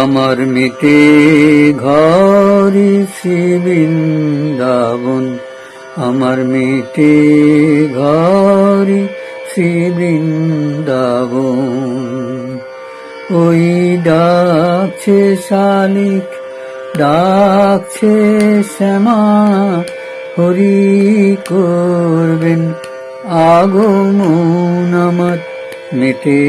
আমার মিটে ঘরে শ্রী বৃন্দাবন, আমার মিটে ঘরে শ্রী বৃন্দাবন। ওই ডাকছে শালিক, ডাকছে শ্যামা, হরি করবেন আগমন। আমার মিটে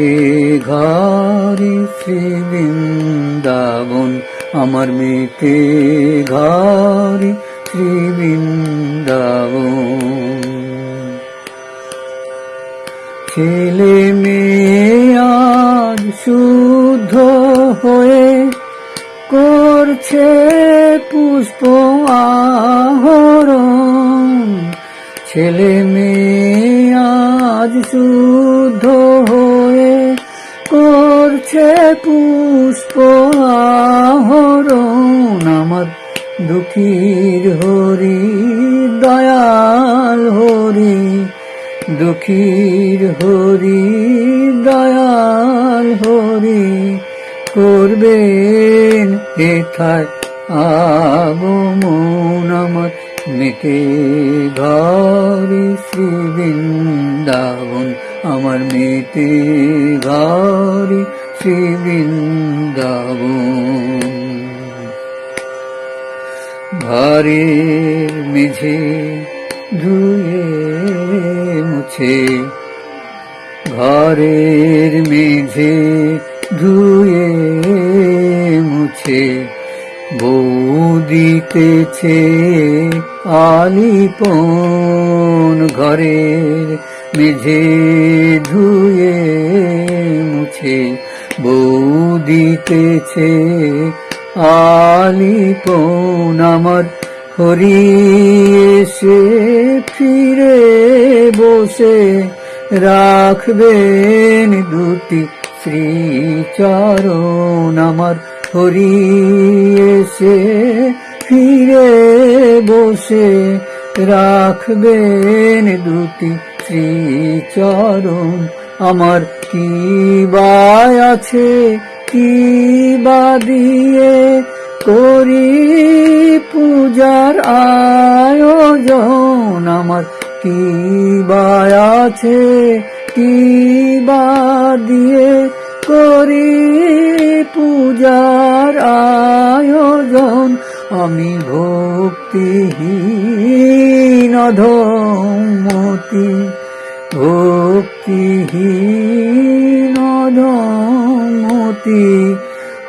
ঘরে শ্রী বৃন্দাবন, আমার মিটে ঘরে শ্রী বৃন্দাবন। ছেলে মেয়ে আজ শুদ্ধ হয়ে করছে পুষ্প আহরণ। ছেলে মেয়ে আজ শুদ্ধ হয়ে করছে পুষ্প আহরণ। আমার দুঃখীর হরি দয়াল হরি, দুঃখীর হরি দয়াল হরি করবেন হেথায় আগমন। আমার মিটে ঘরে শ্রী বৃন্দাবন, আমার মিটে ঘরে শ্রী বৃন্দাবন। ঘরের মেঝে ধুয়ে মুছে, ঘরের মেঝে ধুয়ে মুছে বউ দিতেছে আলিপন। ঘরের মেঝে ধুয়ে মুছে বউ দিতেছে আলিপন। আমার হরি এসে ফিরে বসে রাখবেন দুটি শ্রীচরণ। আমার হরি এসে ফিরে বসে রাখবেন দুটি শ্রীচরণ। আমার কি বা আছে, কি বা দিয়ে করি পূজার আয়োজন। আমার কি বা আছে, কি বা দিয়ে করি পূজার আয়োজন। আমি ভক্তিহীন অধমতি, ভক্তিহীন অধমতি।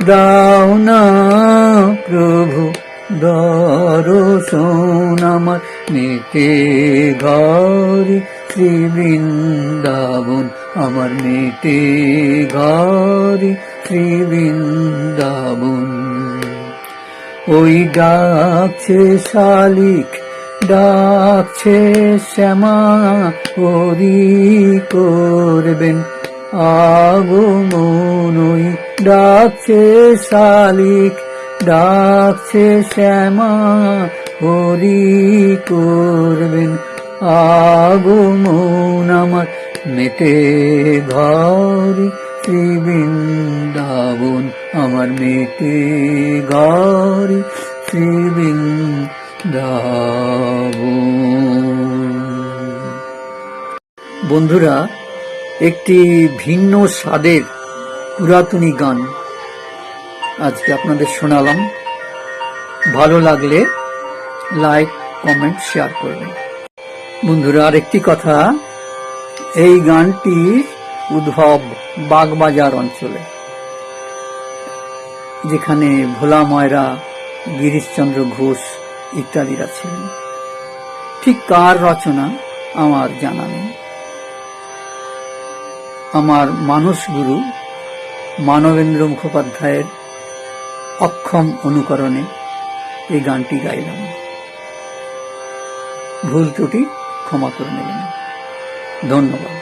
দাও না প্রভু দর্শন। আমার মিটে ঘরে শ্রী বৃন্দাবন, আমার মিটে ঘরে শ্রী বৃন্দাবন। ওই ডাকছে শালিক, ডাকছে শ্যামা, হরি করবেন আগমন। ওই ডাকছে শালিক, ডাকছে শ্যামা, হরি করবেন আগমন। আমার মিটে ঘরে শ্রী বৃন্দাবন, আমার মিটে ঘরে শ্রী বৃন্দাবন। বন্ধুরা, একটি ভিন্ন স্বাদের পুরাতনী গান আজকে আপনাদের শোনালাম। ভালো লাগলে লাইক, কমেন্ট, শেয়ার করবেন। বন্ধুরা, আরেকটি কথা, এই গানটির উদ্ভব বাগবাজার অঞ্চলে, যেখানে ভোলা ময়রা, গিরিশচন্দ্র ঘোষ ইত্যাদিরা ছিলেন। ঠিক কার রচনা আমার জানা নেই। আমার মানস গুরু মানবেন্দ্র মুখোপাধ্যায়ের অক্ষম অনুকরণে এই গানটি গাইলাম। ভুল ত্রুটি ক্ষমা করে নেবেন। ধন্যবাদ।